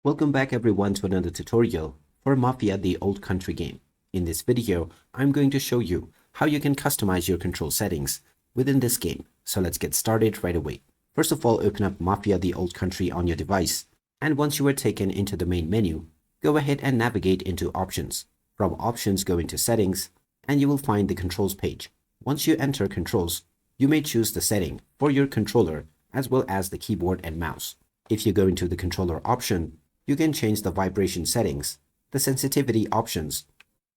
Welcome back everyone to another tutorial for Mafia the Old Country game. In this video, I'm going to show you how you can customize your control settings within this game. So let's get started right away. First of all, open up Mafia the Old Country on your device. And once you are taken into the main menu, go ahead and navigate into Options. From Options, go into Settings, and you will find the Controls page. Once you enter Controls, you may choose the setting for your controller as well as the keyboard and mouse. If you go into the controller option, you can change the vibration settings, the sensitivity options,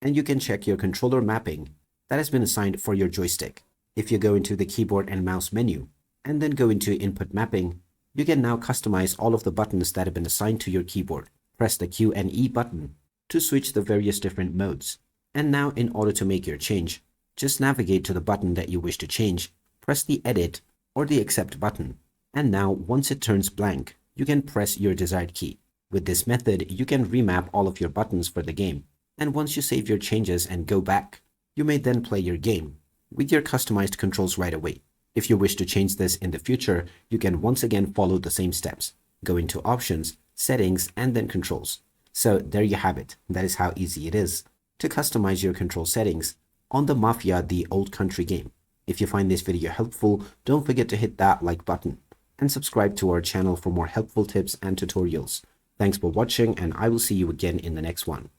and you can check your controller mapping that has been assigned for your joystick. If you go into the keyboard and mouse menu, and then go into input mapping, you can now customize all of the buttons that have been assigned to your keyboard. Press the Q and E button to switch the various different modes. And now in order to make your change, just navigate to the button that you wish to change, press the Edit or the Accept button. And now once it turns blank, you can press your desired key. With this method, you can remap all of your buttons for the game. And once you save your changes and go back, you may then play your game with your customized controls right away. If you wish to change this in the future, you can once again follow the same steps. Go into Options, Settings, and then Controls. So there you have it. That is how easy it is to customize your control settings on the Mafia the Old Country game. If you find this video helpful, don't forget to hit that like button and subscribe to our channel for more helpful tips and tutorials. Thanks for watching, and I will see you again in the next one.